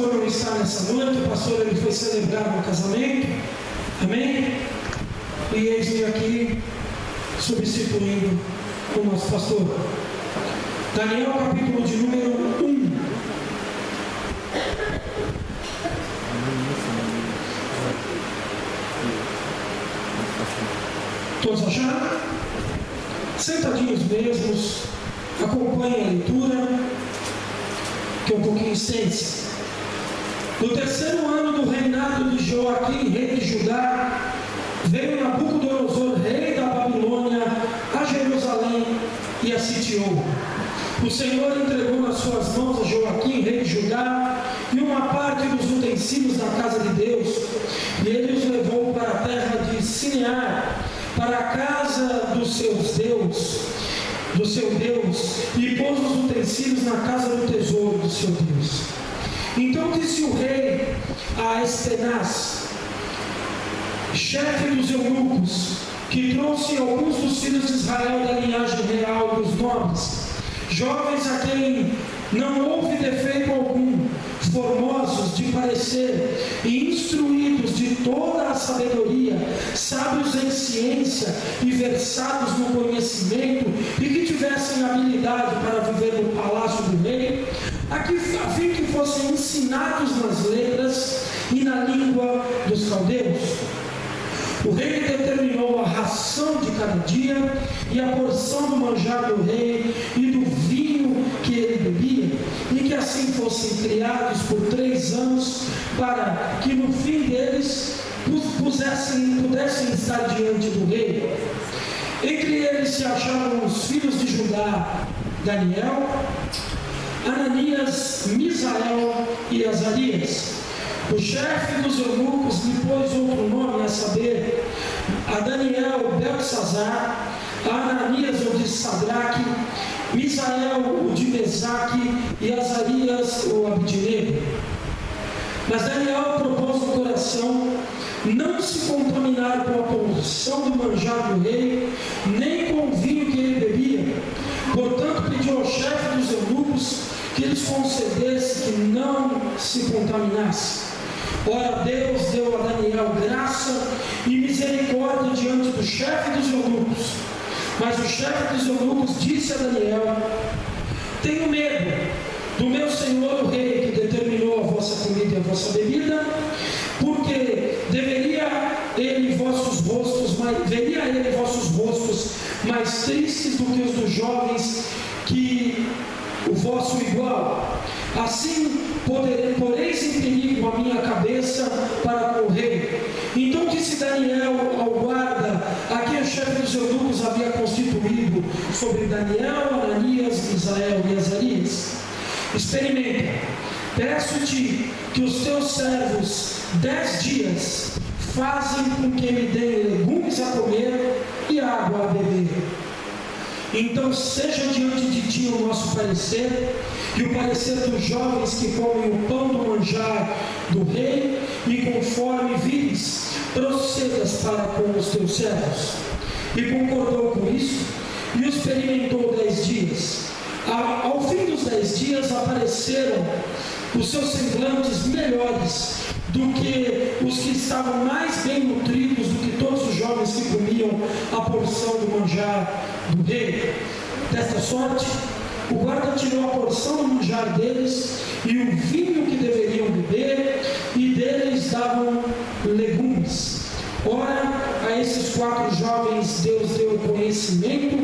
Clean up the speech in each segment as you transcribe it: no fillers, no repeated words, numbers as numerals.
pastor não está nessa noite, o pastor ele foi celebrar um casamento, amém? E eis-me aqui substituindo o nosso pastor. Daniel, capítulo de número 1. Todos acharam? Sentadinhos mesmos, acompanhem a leitura, que é um pouquinho extensa. No terceiro ano do reinado de Joaquim, rei de Judá, veio Nabucodonosor, rei da Babilônia, a Jerusalém e a sitiou. O Senhor entregou nas suas mãos a Joaquim, rei de Judá, e uma parte dos utensílios da casa de Deus, e ele os levou para a terra de Sinear, para a casa do seu Deus, e pôs os utensílios na casa do tesouro do seu Deus. Então disse o rei a Espenaz, chefe dos eunucos, que trouxe alguns dos filhos de Israel da linhagem real dos nobres, jovens a quem não houve defeito algum, formosos de parecer e instruídos de toda a sabedoria, sábios em ciência e versados no conhecimento, e que tivessem habilidade para viver no palácio do rei, a fim que fossem ensinados nas letras e na língua dos caldeus. O rei determinou a ração de cada dia e a porção do manjar do rei e do vinho que ele bebia, e que assim fossem criados por 3 anos, para que no fim deles pudessem estar diante do rei. Entre eles se achavam os filhos de Judá, Daniel, Ananias, Misael e Azarias. O chefe dos eunucos lhe pôs outro nome, a saber, a Daniel, Beltesazar, a Ananias, o de Sadraque, Misael, o de Mesaque, e Azarias, o Abdinego. Mas Daniel propôs no coração não se contaminar com a porção do manjar do rei, nem com o vinho que ele bebia. Portanto, pediu ao chefe dos eunucos que lhes concedesse que não se contaminasse. Ora, Deus deu a Daniel graça e misericórdia diante do chefe dos eunucos. Mas o chefe dos eunucos disse a Daniel: tenho medo do meu senhor o rei, que determinou a vossa comida e a vossa bebida, porque veria ele vossos rostos mais tristes do que os dos jovens, que o vosso igual. Assim poreis em perigo a minha cabeça para com o rei. Então disse Daniel ao guarda, a quem o chefe dos eunucos havia constituído sobre Daniel, Ananias, Misael e Azarias: experimenta, peço-te que os teus servos 10 dias fazem com que me deem legumes a comer e água a beber. Então seja diante de ti o nosso parecer, e o parecer dos jovens que comem o pão do manjar do rei, e conforme vires, procedas para com os teus servos. E concordou com isso, e o experimentou 10 dias. Ao fim dos 10 dias apareceram os seus semblantes melhores do que os que estavam mais bem nutridos do que todos os jovens que comiam a porção do manjar do rei. Desta sorte, o guarda tirou a porção do manjar deles e o vinho que deveriam beber, e deles davam legumes. Ora, a esses 4 jovens Deus deu o conhecimento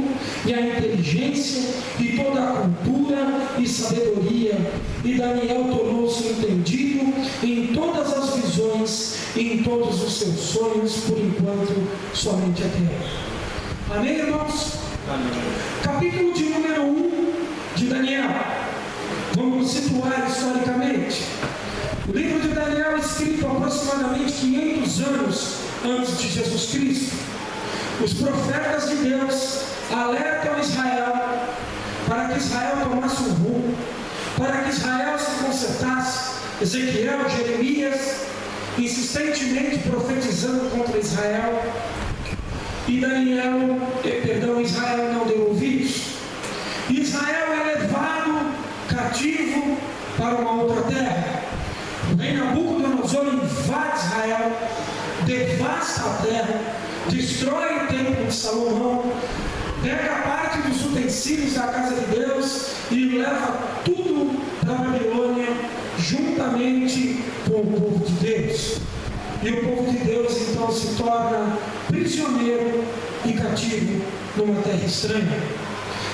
e a inteligência e toda a cultura e sabedoria, e Daniel tornou-se entendido em todas as visões e em todos os seus sonhos, por enquanto somente até agora. Amém, irmãos? Amém. Capítulo de número 1 de Daniel. Vamos situar historicamente. O livro de Daniel é escrito aproximadamente 500 anos antes de Jesus Cristo. Os profetas de Deus alertam Israel para que Israel tomasse um rumo, para que Israel se consertasse. Ezequiel, Jeremias, insistentemente profetizando contra Israel. E Israel não deu ouvidos. Israel é levado cativo para uma outra terra. devasta a terra, destrói o templo de Salomão, pega a parte dos utensílios da casa de Deus e leva tudo para a Babilônia, juntamente com o povo de Deus. E o povo de Deus então se torna prisioneiro e cativo numa terra estranha.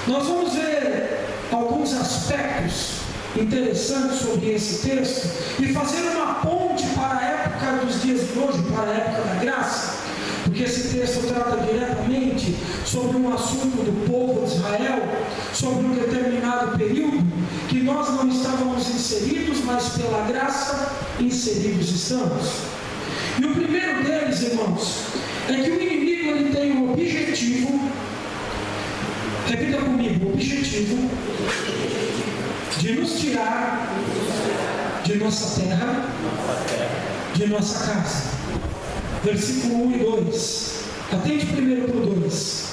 Nós vamos ver alguns aspectos interessantes sobre esse texto e fazer uma ponte para a época dos dias de hoje, para a época da graça, porque esse texto trata diretamente sobre um assunto do povo de Israel, sobre um determinado período que nós não estávamos inseridos, mas pela graça inseridos estamos. E o primeiro deles, irmãos, é que o inimigo ele tem um objetivo, repita comigo, o objetivo de nos tirar de nossa terra, de nossa casa. Versículo 1 e 2. Atente primeiro para o 2.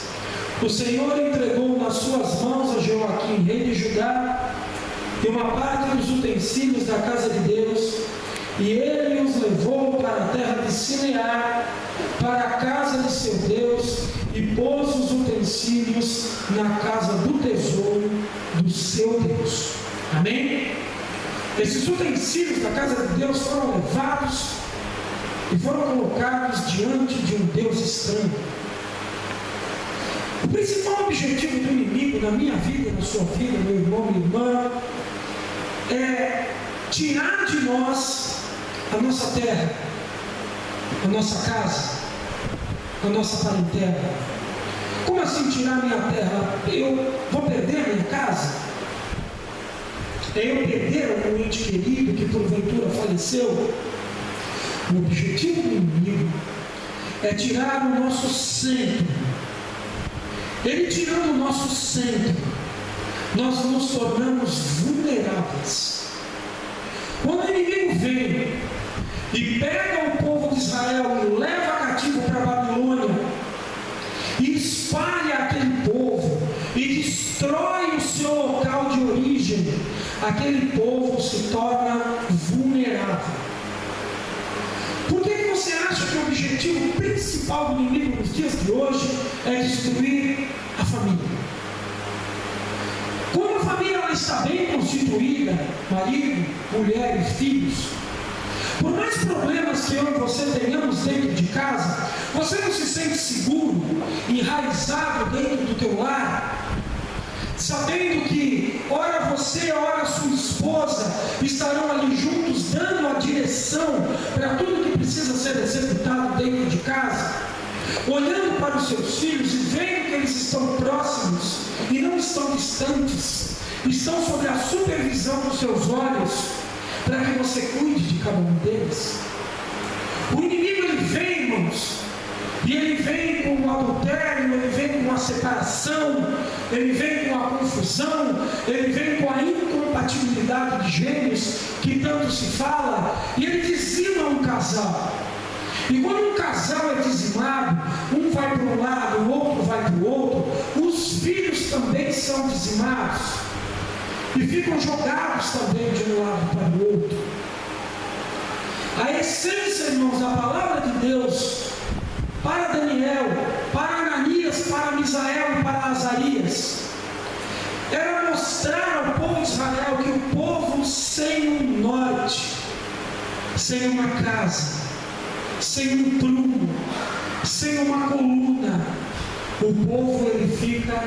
O Senhor entregou nas suas mãos a Joaquim, rei de Judá, e uma parte dos utensílios da casa de Deus, e ele os levou para a terra de Sinear, para a casa de seu Deus, e pôs os utensílios na casa do tesouro do seu Deus. Amém? Esses utensílios da casa de Deus foram levados e foram colocados diante de um Deus estranho. O principal objetivo do inimigo na minha vida e na sua vida, meu irmão, minha irmã, é tirar de nós a nossa terra, a nossa casa, a nossa parentela. Como assim tirar minha terra? Eu vou perder minha casa? É eu perder um ente querido que porventura faleceu? O objetivo do inimigo é tirar o nosso centro. Ele tirando o nosso centro, nós nos tornamos vulneráveis. Quando o inimigo vem e pega o povo de Israel e leva cativo para a Babilônia, e espalha aquele povo, e destrói o seu local de origem, aquele povo se torna vulnerável. Por que você acha que o objetivo principal do inimigo nos dias de hoje é destruir a família? Quando a família ela está bem constituída, marido, mulher e filhos, por mais problemas que eu e você tenhamos dentro de casa, você não se sente seguro, enraizado dentro do teu lar, sabendo que ora você, ora sua esposa estarão ali juntos, dando a direção para tudo que precisa ser executado dentro de casa, olhando para os seus filhos e vendo que eles estão próximos e não estão distantes, estão sob a supervisão dos seus olhos, para que você cuide de cada um deles. O inimigo ele vem, irmãos, e ele vem com o adultério, ele vem com a separação, ele vem com a confusão, ele vem com a incompatibilidade de gêmeos, que tanto se fala, e ele dizima um casal. E quando um casal é dizimado, um vai para um lado, o outro vai para o outro, os filhos também são dizimados, e ficam jogados também de um lado para o outro. A essência, irmãos, da palavra de Deus para Daniel, para Ananias, para Misael e para Azarias era mostrar ao povo de Israel que o povo sem um norte, sem uma casa, sem um prumo, sem uma coluna, o povo ele fica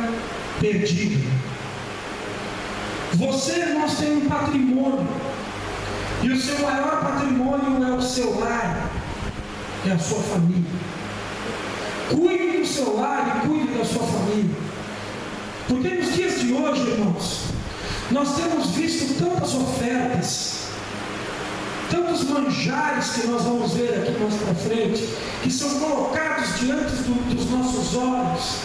perdido. Você, irmãos, tem um patrimônio, e o seu maior patrimônio é o seu lar, é a sua família. Cuide do seu lar e cuide da sua família, porque nos dias de hoje, irmãos, nós temos visto tantas ofertas, tantos manjares que nós vamos ver aqui mais para frente, que são colocados diante dos nossos olhos,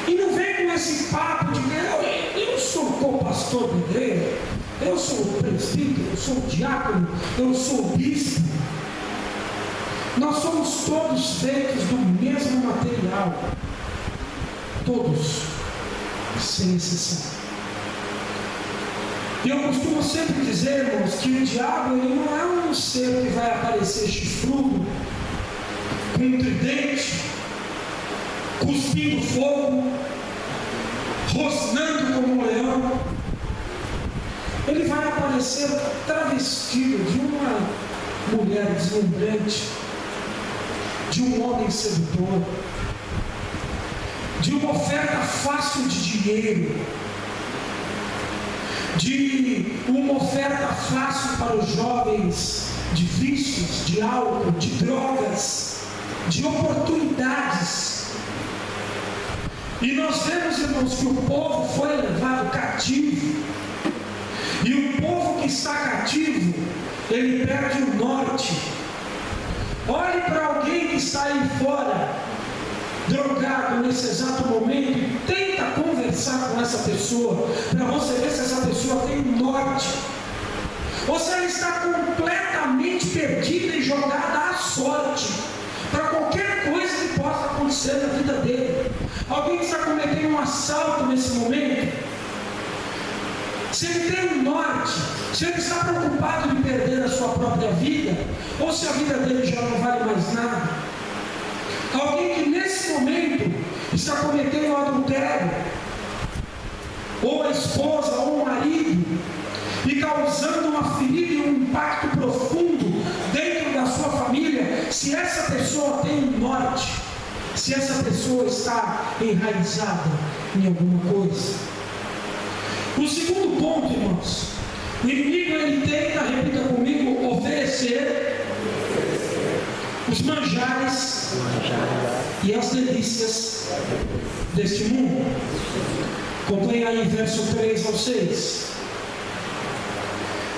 e não vem com esse papo de que eu sou co-pastor da igreja, eu sou o presbítero, eu sou o diácono, eu sou o bispo. Nós somos todos feitos do mesmo material, todos, sem exceção. E eu costumo sempre dizer, irmãos, que o diabo ele não é um ser que vai aparecer chifrudo com um tridente, cuspindo fogo, rosnando como um leão. Ele vai aparecer travestido de uma mulher deslumbrante, de um homem sedutor, de uma oferta fácil de dinheiro, de uma oferta fácil para os jovens, de vícios, de álcool, de drogas, de oportunidades. E nós vemos, irmãos, que o povo foi levado cativo. E o povo que está cativo, ele perde o norte. Olhe para alguém que está aí fora, drogado nesse exato momento, e tenta conversar com essa pessoa, para você ver se essa pessoa tem um norte, ou se ela está completamente perdida e jogada à sorte, para qualquer coisa que possa acontecer na vida dele. Alguém que está cometendo um assalto nesse momento, se ele tem um norte, se ele está preocupado de perder a sua própria vida, ou se a vida dele já não vale mais nada. Alguém que nesse momento está cometendo um adultério, ou a esposa, ou o marido, e causando uma ferida e um impacto profundo dentro da sua família, se essa pessoa tem um norte, se essa pessoa está enraizada em alguma coisa. O segundo ponto, irmãos, o inimigo ele tenta, repita comigo, oferecer os manjares e as delícias deste mundo. Acompanhe aí verso 3 ao 6.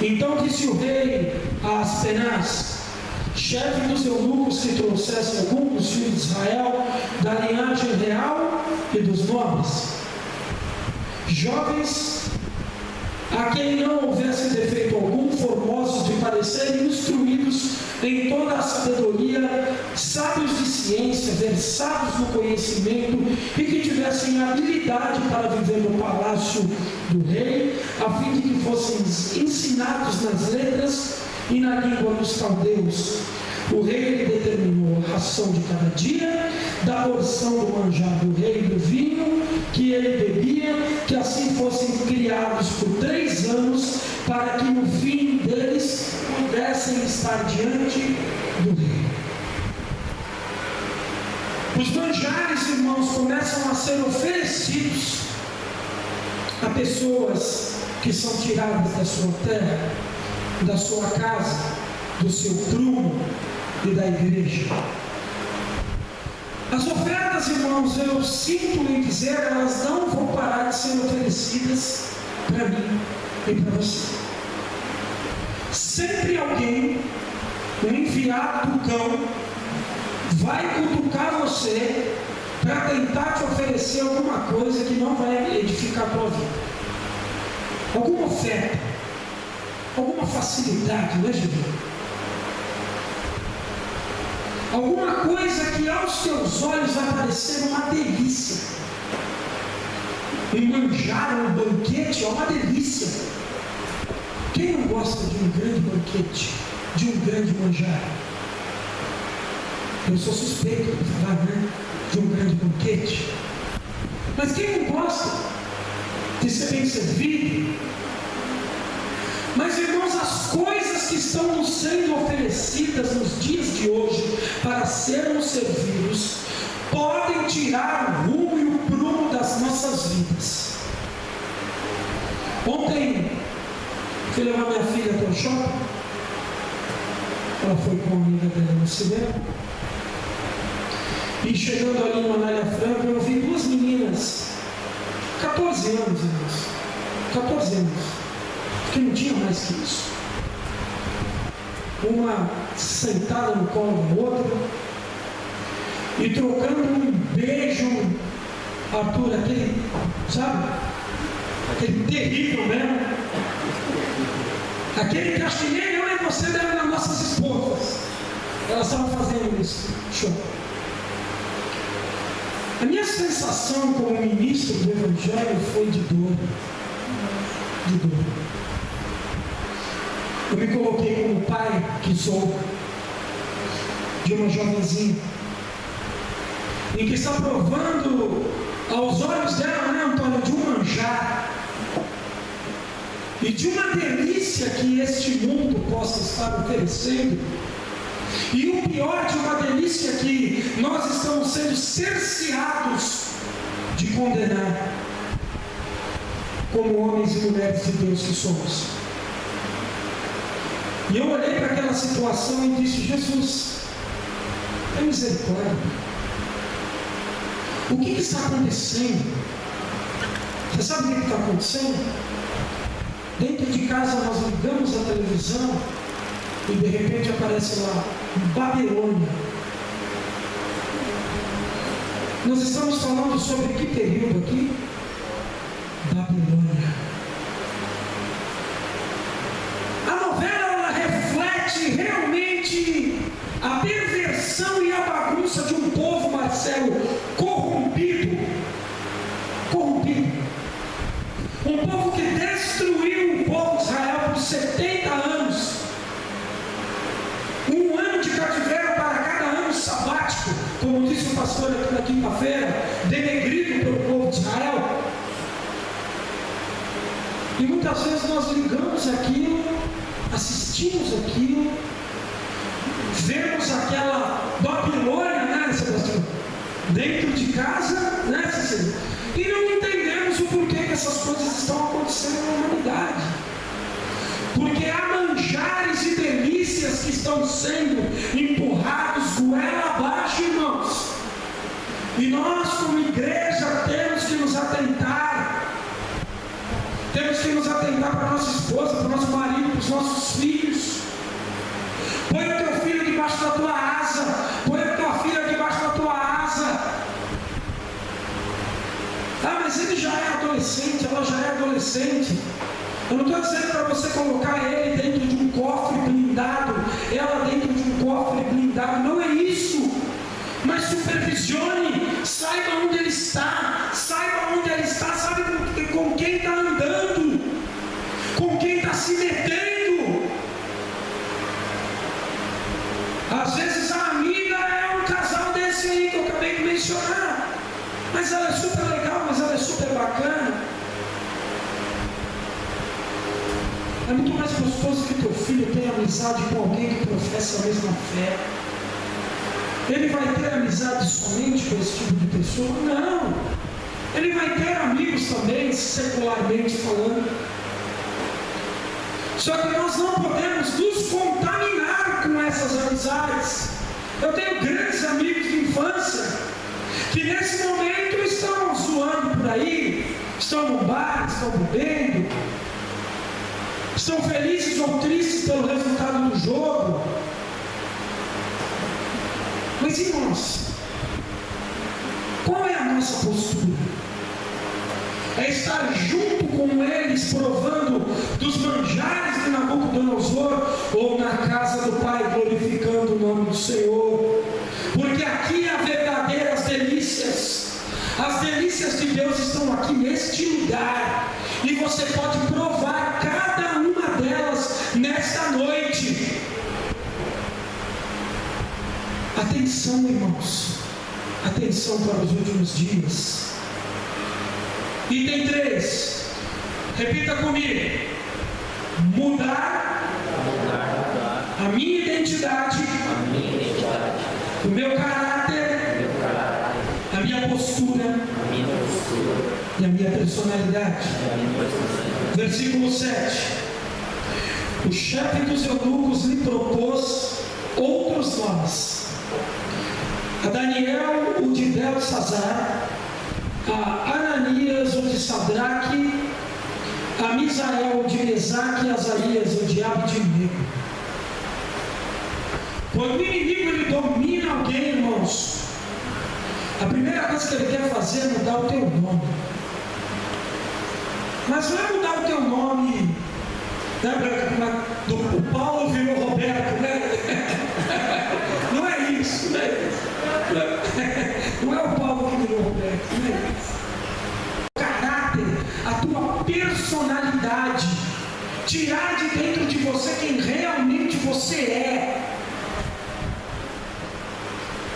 Então disse o rei a Aspenaz, chefe dos eunucos, que trouxesse algum dos filhos de Israel, da linhagem real e dos nobres, jovens a quem não houvesse defeito algum, formosos de parecer, instruídos em toda a sabedoria, sábios de ciência, versados no conhecimento, e que tivessem habilidade para viver no palácio do rei, a fim de que fossem ensinados nas letras e na língua dos caldeus. O rei determinou a ração de cada dia, da porção do manjar do rei e do vinho que ele bebia, que assim fossem criados por 3 anos, para que no fim deles pudessem estar diante do rei. Os manjares, irmãos, começam a ser oferecidos a pessoas que são tiradas da sua terra, da sua casa, do seu prumo e da igreja. As ofertas, irmãos, eu sinto em dizer, elas não vão parar de ser oferecidas para mim e para você. Sempre alguém, um enviado do cão, vai cutucar você para tentar te oferecer alguma coisa que não vai edificar a tua vida. Alguma oferta, alguma facilidade, não é, Juliano? Alguma coisa que aos teus olhos vai parecer uma delícia. Um manjar, um banquete é uma delícia. Quem não gosta de um grande banquete, de um grande manjar? Eu sou suspeito para falar, né, de um grande banquete. Mas quem não gosta de ser bem servido? Mas, irmãos, as coisas que estão nos sendo oferecidas nos dias de hoje para sermos servidos podem tirar o rumo e o prumo das nossas vidas. Ontem fui levar minha filha para o shopping. Ela foi com uma amiga dela no cinema. E chegando ali em Anália Franca, eu vi 2 meninas, 14 anos, irmãos, 14 anos. Que não tinha mais que isso. Uma sentada no colo da outra e trocando um beijo, Arthur, aquele, sabe? Aquele terrível mesmo. Aquele que acho que nem eu nem você deram nas nossas esposas. Elas estavam fazendo isso. Show. A minha sensação como ministro do Evangelho foi de dor. De dor. Eu me coloquei como pai que sou de uma jovenzinha em que está provando aos olhos dela, né, Antônio, de um manjar e de uma delícia que este mundo possa estar oferecendo, e o pior, de uma delícia que nós estamos sendo cerceados de condenar, como homens e mulheres de Deus que somos. E eu olhei para aquela situação e disse: Jesus, tem misericórdia. O que está acontecendo? Você sabe o que está acontecendo? Dentro de casa nós ligamos a televisão e de repente aparece lá Babilônia. Nós estamos falando sobre que período aqui? Babilônia. A novela, ela reflete realmente a perversão e a bagunça de um povo, Marcelo, corrompido. Um povo que destruiu o povo de Israel por 70 anos. Um ano de cativeiro para cada ano sabático, como disse o pastor aqui na quinta-feira, denegrido pelo povo de Israel. E muitas vezes nós ligamos aquilo, assistimos aquilo, vemos aquela Babilônia, né, Sebastião? Dentro de casa, né, Cecília? E não entendemos o porquê que essas coisas estão acontecendo na humanidade. Porque há manjares e delícias que estão sendo empurrados goela abaixo, irmãos. E nós, como igreja, temos que nos atentar. Temos que nos atentar para a nossa esposa, para o nosso marido, para os nossos filhos. Põe o teu filho debaixo da tua asa. Põe a tua filha debaixo da tua asa. Ah, mas ele já é adolescente, ela já é adolescente. Eu não estou dizendo para você colocar ele dentro de um cofre blindado, ela dentro de um cofre blindado. Não é isso. Mas supervisione, saiba onde ele está, sabe com quem está andando, com quem está se metendo. Às vezes a amiga é um casal desse aí que eu acabei de mencionar, mas ela é super legal, mas ela é super bacana. É muito mais gostoso que teu filho tenha amizade com alguém que professa a mesma fé. Ele vai ter amizade somente com esse tipo de pessoa? Não. Ele vai ter amigos também, secularmente falando. Só que nós não podemos nos contaminar com essas amizades. Eu tenho grandes amigos de infância que nesse momento estão zoando por aí, estão no bar, estão bebendo, estão felizes ou tristes pelo resultado do jogo. Mas irmãos, qual é a nossa postura? É estar junto com eles, provando dos manjares de Nabucodonosor, ou na casa do Pai, glorificando o nome do Senhor? Porque aqui há verdadeiras delícias. As delícias de Deus estão aqui neste lugar, e você pode provar cada uma delas nesta noite. Atenção, irmãos, atenção para os últimos dias. Item 3, repita comigo: mudar a minha identidade, o meu caráter, a minha postura e a minha personalidade. Versículo 7: o chefe dos eunucos lhe propôs outros nomes: a Daniel, o de Belsazar, a Ananias, o de Sadraque, a Misael, o de Mesaque, e Azarias, o de Abednego. Quando o inimigo ele domina alguém, irmãos, a primeira coisa que ele quer fazer é mudar o teu nome. Mas não é mudar o teu nome, né, o Paulo virou Roberto, né? Não é isso, né? Não é o Paulo que virou Roberto, não é isso. O caráter, a tua personalidade, tirar de dentro de você quem realmente você é.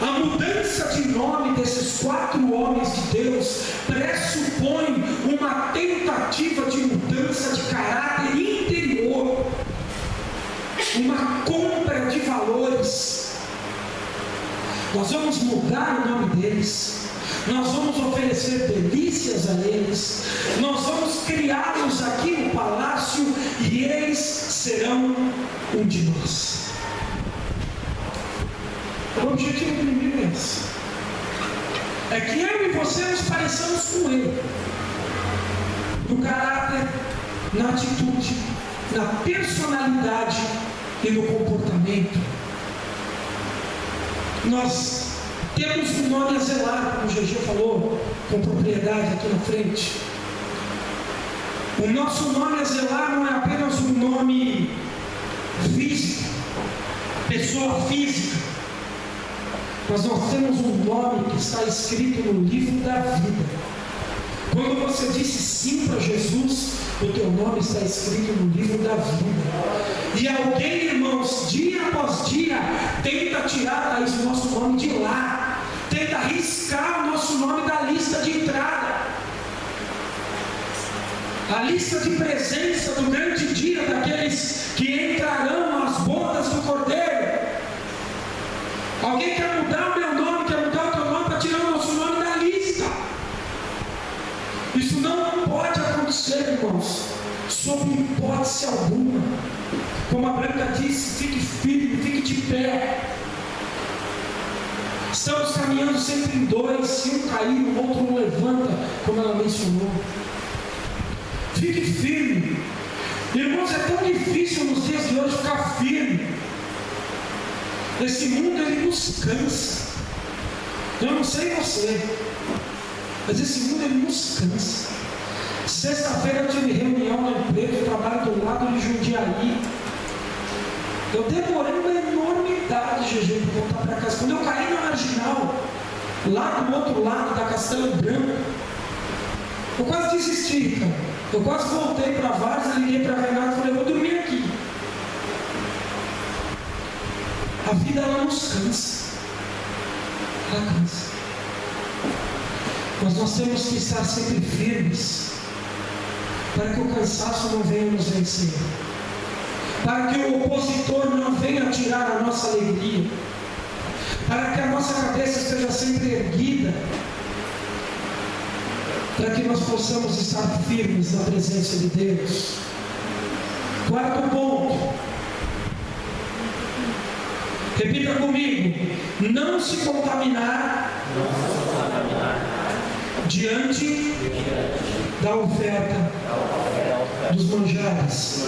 A mudança de nome desses 4 homens de Deus pressupõe uma tentativa de mudança de caráter interior, uma compra de valores. Nós vamos mudar o nome deles, nós vamos oferecer delícias a eles, nós vamos criá-los aqui no palácio e eles serão um de nós. O objetivo do inimigo é esse: é que eu e você nos pareçamos com ele, no caráter, na atitude, na personalidade e no comportamento. Nós temos um nome a zelar, como o GG falou com propriedade aqui na frente. O nosso nome a zelar não é apenas um nome físico, pessoa física, mas nós temos um nome que está escrito no livro da vida. Quando você disse sim para Jesus, o teu nome está escrito no livro da vida. E alguém, irmãos, dia após dia, tenta tirar o nosso nome de lá, tenta riscar o nosso nome da lista de entrada, a lista de presença do grande dia daqueles que entrarão nas bodas do Cordeiro. Alguém quer mudar o meu nome, quer mudar o teu nome para tirar o nosso nome da lista. Isso não pode acontecer, irmãos, sob hipótese alguma. Como a Branca disse, fique firme, fique de pé. Estamos caminhando sempre em 2, se um cair, o outro não levanta, como ela mencionou. Fique firme. Irmãos, é tão difícil nos dias de hoje ficar firme. Esse mundo, ele nos cansa. Eu não sei você, mas esse mundo, ele nos cansa. Sexta-feira eu tive reunião na empresa, eu trabalho do lado de Jundiaí. Eu demorei uma enormidade, GG, para voltar para casa. Quando eu caí na marginal, lá do outro lado da Castelo Branco, eu quase desisti, cara. Eu quase voltei para Várzea, liguei para a Renata e falei, eu vou dormir aqui. A vida, ela nos cansa. Ela cansa. Mas nós temos que estar sempre firmes, para que o cansaço não venha nos vencer, para que o opositor não venha tirar a nossa alegria, para que a nossa cabeça esteja sempre erguida, para que nós possamos estar firmes na presença de Deus. 4º ponto, repita comigo: não se contaminar diante da oferta dos manjares.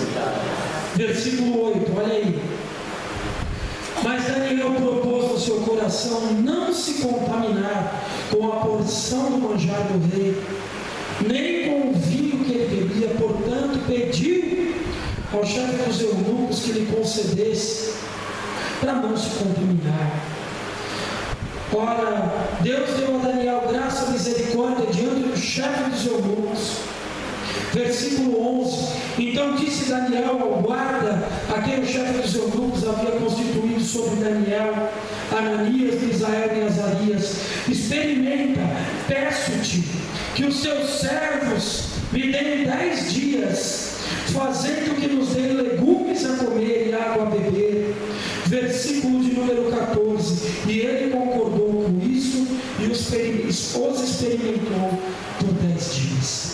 Versículo 8, olha aí. Mas Daniel propôs no seu coração não se contaminar com a porção do manjar do rei, nem com o vinho que ele bebia. Portanto, pediu ao chefe dos eunucos que lhe concedesse para não se contaminar. Ora, Deus deu a Daniel graça e misericórdia diante do chefe dos eunucos. Versículo 11: então disse Daniel ao guarda, a quem o chefe dos eunucos havia constituído sobre Daniel, Ananias, Misael e Azarias: experimenta, peço-te, que os teus servos me deem 10 dias, fazendo que nos deem legumes a comer e água a beber. Versículo de número 14: e ele concordou com isso e os experimentou por 10 dias.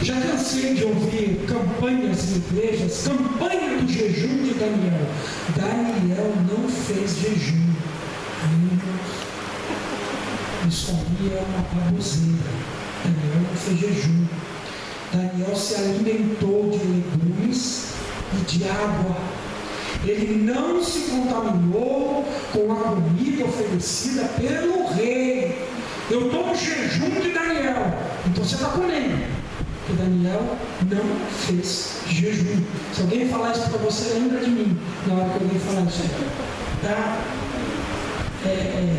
Já cansei de ouvir campanhas em igrejas, campanha do jejum de Daniel. Daniel não fez jejum. Isso aí é uma baboseira. Daniel não fez jejum. Daniel se alimentou de legumes e de água. Ele não se contaminou com a comida oferecida pelo rei. Eu estou no jejum de Daniel, então você está comendo. Porque Daniel não fez jejum. Se alguém falar isso para você, lembra de mim na hora que alguém falar isso. Tá? É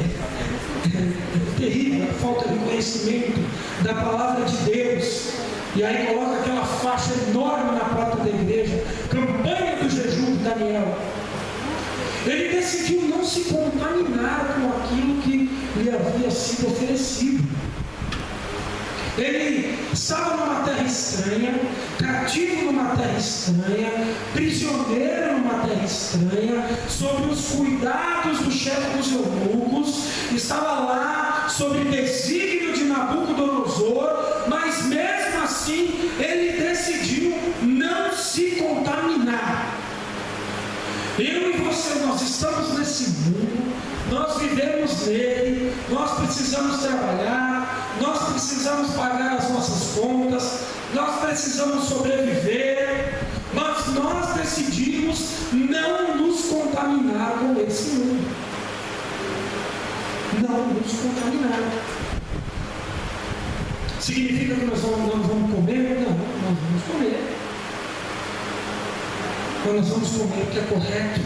terrível a falta de conhecimento da palavra de Deus. E aí coloca aquela faixa enorme na porta da igreja, campanha do jejum de Daniel. Ele decidiu não se contaminar com aquilo que lhe havia sido oferecido. Ele estava numa terra estranha, cativo numa terra estranha, prisioneiro numa terra estranha, sob os cuidados do chefe dos eunucos, estava lá sob o desígnio de Nabucodonosor, mas mesmo assim ele decidiu não se contaminar. Eu e você, nós estamos nesse mundo, nós vivemos nele, nós precisamos trabalhar, nós precisamos pagar as nossas contas, nós precisamos sobreviver, mas nós decidimos não nos contaminar com esse mundo. Não nos contaminar. Significa que nós não vamos comer? Não, nós vamos comer. Mas nós vamos comer o que é correto.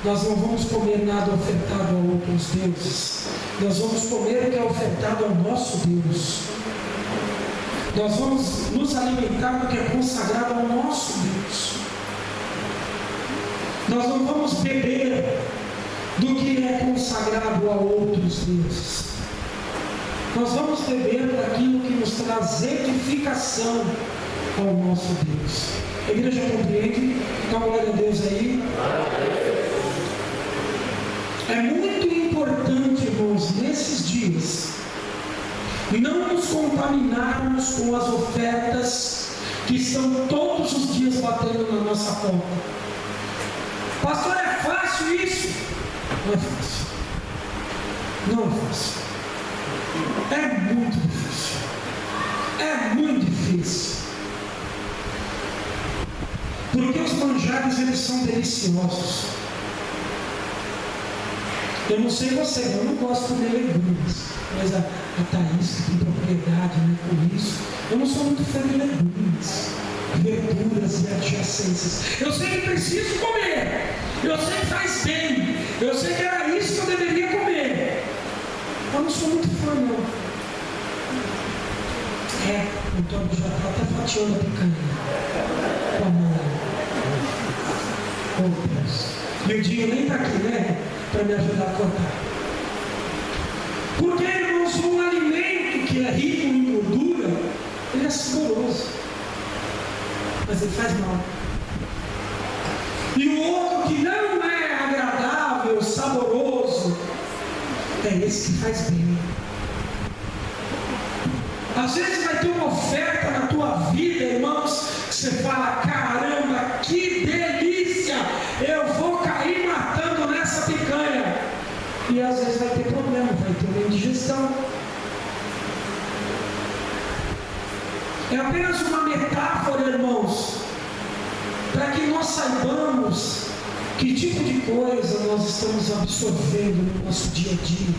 Nós não vamos comer nada ofertado a outros deuses. Nós vamos comer o que é ofertado ao nosso Deus. Nós vamos nos alimentar do que é consagrado ao nosso Deus. Nós não vamos beber do que é consagrado a outros deuses. Nós vamos beber daquilo que nos traz edificação ao nosso Deus. A igreja compreende? Dá uma glória a Deus aí. É muito importante, irmãos, nesses dias, não nos contaminarmos com as ofertas que estão todos os dias batendo na nossa porta. Pastor, é fácil isso? Não é fácil. Não é fácil. É muito difícil. É muito difícil. Porque os manjares, eles são deliciosos. Eu não sei você, eu não gosto de comer legumes, mas a Thaís que tem propriedade, né, com isso, eu não sou muito fã de legumes, verduras e adjacências. Eu sei que preciso comer, eu sei que faz bem, eu sei que era isso que eu deveria comer. Eu não sou muito fã, não. O Antônio já está até fatiando a picanha com a mão. Oh, Deus. Verdinho nem está aqui, né? Para me ajudar a cortar. Porque, irmãos, um alimento que é rico em gordura, ele é saboroso, mas ele faz mal. E o outro que não é agradável, saboroso, é esse que faz bem. Às vezes vai ter uma oferta na tua vida, irmãos, que você fala, caramba, que delícia, eu vou cair matando nessa picanha. E às vezes vai ter problema, vai ter uma indigestão. É apenas uma metáfora, irmãos, para que nós saibamos que tipo de coisa nós estamos absorvendo no nosso dia a dia.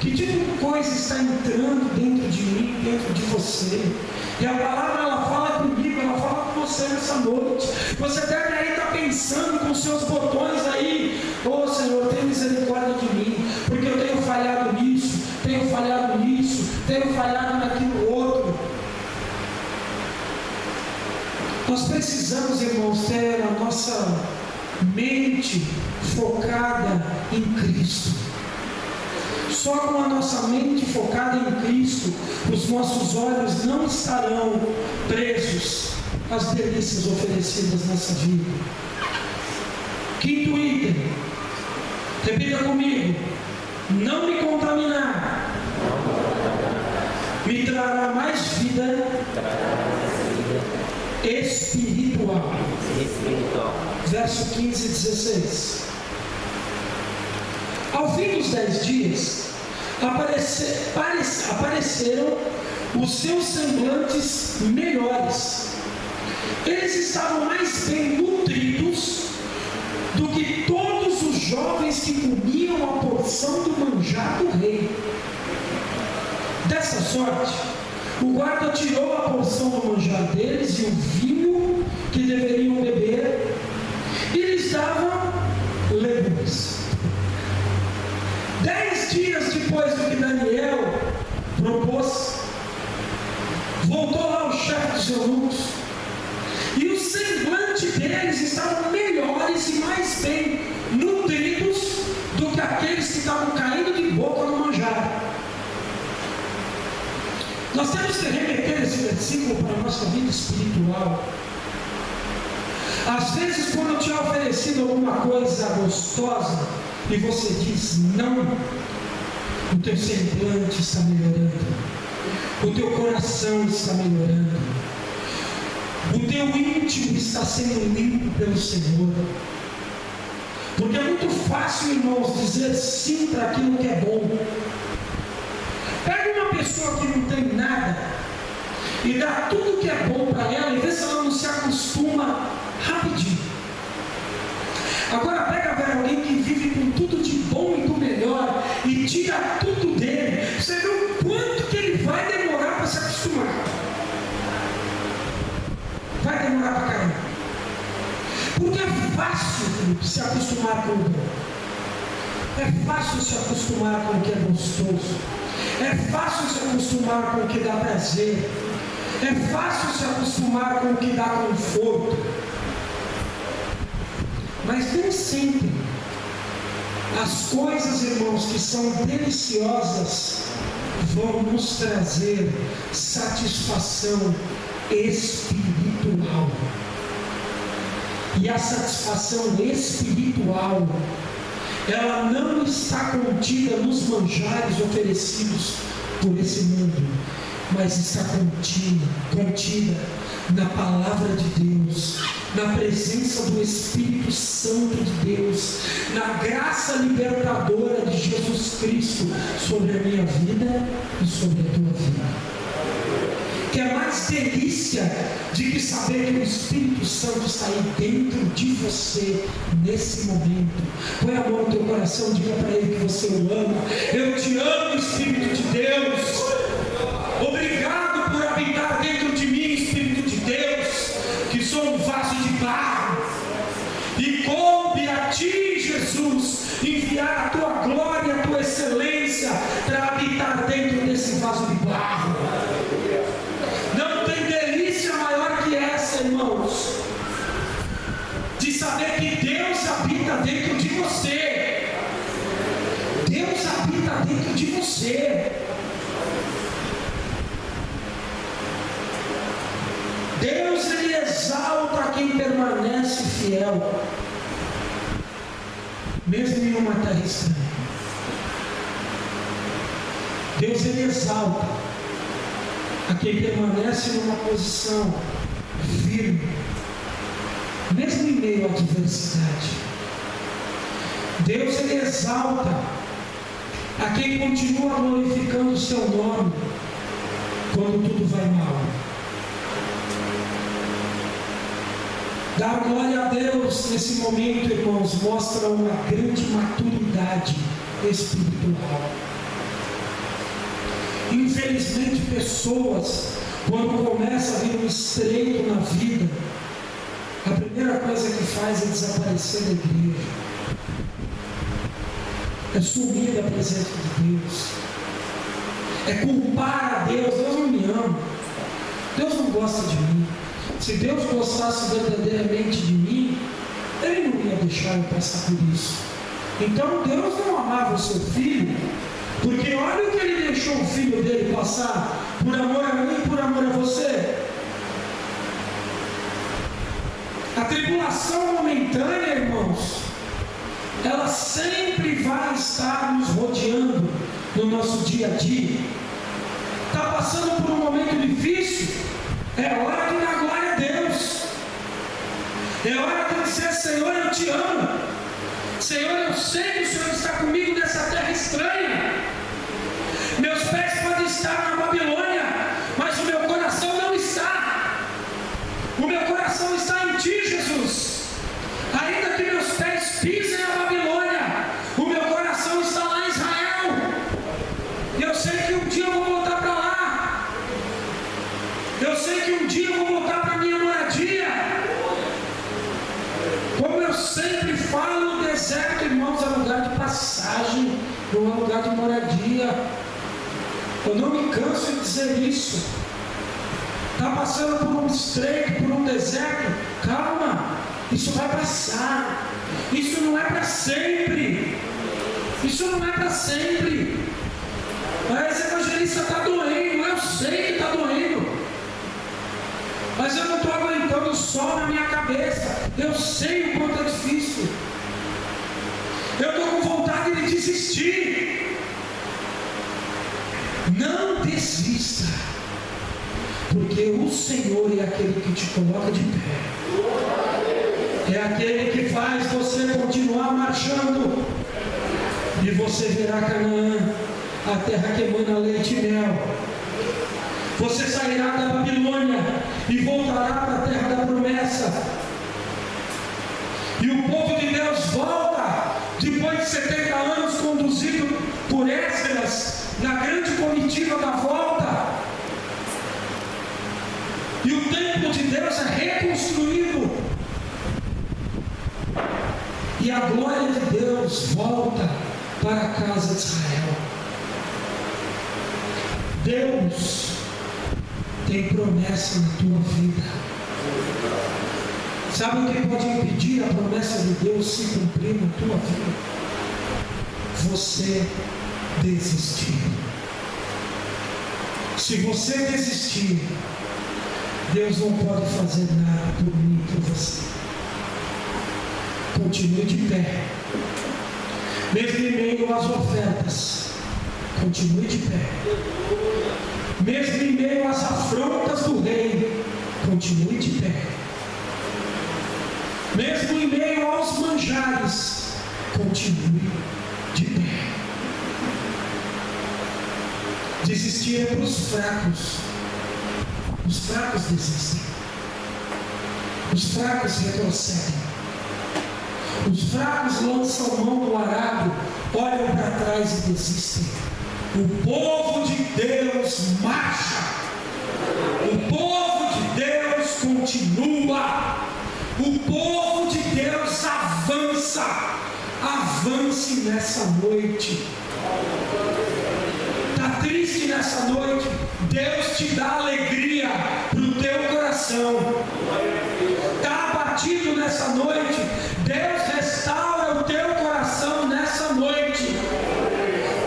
Que tipo de coisa está entrando dentro de mim, dentro de você. E a palavra, ela fala comigo, ela fala com você nessa noite. Você deve aí estar pensando com seus botões aí, ô Senhor, tem misericórdia de mim, porque eu tenho falhado nisso, tenho falhado naquilo outro. Nós precisamos, irmãos, ter a nossa mente focada em Cristo. Só com a nossa mente focada em Cristo, os nossos olhos não estarão presos às delícias oferecidas nessa vida. Quinto item, repita comigo: não me contaminar me trará mais vida espiritual. Verso 15 e 16. Ao fim dos 10 dias, apareceram os seus semblantes melhores. Eles estavam mais bem nutridos do que todos os jovens que comiam a porção do manjar do rei. Dessa sorte, o guarda tirou a porção do manjar deles e o vinho que deveriam beber, e lhes dava legumes. 10 dias depois do que Daniel propôs, voltou lá o chefe dos eunucos, e o semblante deles estavam melhores e mais bem nutridos do que aqueles que estavam caindo de boca no manjar. Nós temos que remeter esse versículo para a nossa vida espiritual. Às vezes, quando te é oferecido alguma coisa gostosa e você diz não, o teu semblante está melhorando, o teu coração está melhorando, o teu íntimo está sendo limpo pelo Senhor. Porque é muito fácil, irmãos, dizer sim para aquilo que é bom. Pega uma pessoa que não tem nada e dá tudo que é bom para ela e vê se ela não se acostuma rapidinho. Agora pega alguém que vive com tudo de bom e do melhor e tira tudo dele. Você vê o quanto que ele vai demorar para se acostumar. Vai demorar para caramba. Porque é fácil, Felipe, se acostumar com o bom. É fácil se acostumar com o que é gostoso. É fácil se acostumar com o que dá prazer. É fácil se acostumar com o que dá conforto. Mas nem sempre as coisas, irmãos, que são deliciosas vão nos trazer satisfação espiritual. E a satisfação espiritual, ela não está contida nos manjares oferecidos por esse mundo, mas está contida na palavra de Deus, na presença do Espírito Santo de Deus, na graça libertadora de Jesus Cristo sobre a minha vida e sobre a tua vida. Que é mais delícia de que saber que o Espírito Santo está aí dentro de você nesse momento. Põe a mão no teu coração, diga para ele que você o ama. Eu te amo, Espírito de Deus. Obrigado por habitar dentro de mim, Espírito de Deus, que sou um vaso de barro. E coube a ti, Jesus, enviar a tua glória, a tua excelência para habitar dentro desse vaso de barro. Não tem delícia maior que essa, irmãos, de saber que Deus habita dentro de você. Deus habita dentro de você. Deus, ele exalta quem permanece fiel, mesmo em uma terra estranha. Deus, ele exalta a quem permanece numa posição firme, mesmo em meio à adversidade. Deus, ele exalta a quem continua glorificando o seu nome quando tudo vai mal. Dar glória a Deus nesse momento, irmãos, mostra uma grande maturidade espiritual. Infelizmente, pessoas, quando começa a vir um estreito na vida, a primeira coisa que faz é desaparecer da igreja, é sumir da presença de Deus, é culpar a Deus. Deus não me ama, Deus não gosta de mim. Se Deus gostasse verdadeiramente de mim, Ele não ia deixar eu passar por isso. Então Deus não amava o seu filho, porque olha o que Ele deixou o filho dele passar, por amor a mim e por amor a você. A tribulação momentânea, irmãos, ela sempre vai estar nos rodeando no nosso dia a dia. Está passando por um momento difícil? É hora de dar glória a Deus. É hora de dizer: Senhor, eu te amo. Senhor, eu sei que o Senhor está comigo nessa terra estranha. Meus pés podem estar na Babilônia, mas o meu coração não está. O meu coração está em ti, Jesus. Ainda que meus pés pisem na Babilônia, o meu coração está lá em Israel. E eu sei que um dia eu vou voltar para lá. Eu sei que um dia eu vou voltar para a minha moradia. Como eu sempre falo, o deserto, irmãos, é lugar de passagem, não é lugar de moradia. Eu não me canso de dizer isso. Está passando por um estreito, por um deserto, calma, isso vai passar. Isso não é para sempre. Isso não é para sempre. Mas evangelista, está doendo. Eu sei que está doendo. Mas eu não estou aguentando só na minha cabeça. Eu sei o quanto é difícil. Eu estou com vontade de desistir. Não desista. Porque o Senhor é aquele que te coloca de pé. É aquele que faz você continuar marchando. E você verá Canaã, a terra que emana leite e mel. Você sairá da Babilônia e voltará para a terra da promessa. E o povo de Deus volta, depois de 70 anos, conduzido por Esdras, na grande comitiva da volta. E o templo de Deus é reconstruído. E a glória de Deus volta para a casa de Israel. Deus tem promessa na tua vida. Sabe o que pode impedir a promessa de Deus se cumprir na tua vida? Você desistir. Se você desistir, Deus não pode fazer nada por mim e por você. Continue de pé. Mesmo em meio às ofertas, continue de pé. Mesmo em meio às afrontas do rei, continue de pé. Mesmo em meio aos manjares, continue de pé. Desistir é para os fracos. Os fracos desistem. Os fracos retrocedem. Os fracos lançam mão do arado, olham para trás e desistem. O povo de Deus marcha. O povo de Deus continua. O povo de Deus avança. Avance nessa noite. Está triste nessa noite? Deus te dá alegria para o teu coração. Está abatido nessa noite? Deus restaura o teu coração nessa noite.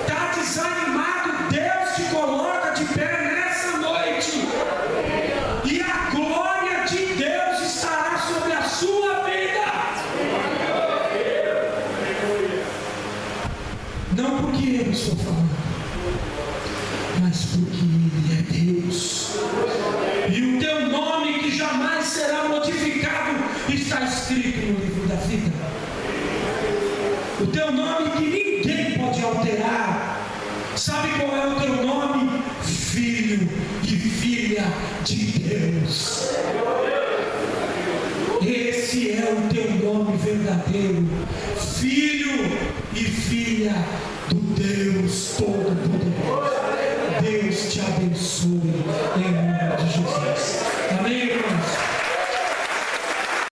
Está desanimado? Deus te coloca de pé nessa noite. E a glória de Deus estará sobre a sua vida. Não porque eu estou falando, mas porque Ele é Deus. E o teu nome, que jamais será modificado, está escrito no livro da vida. O teu nome que ninguém pode alterar. Sabe qual é o teu nome? Filho e filha de Deus. Esse é o teu nome verdadeiro. Filho e filha do Deus Todo-Poderoso.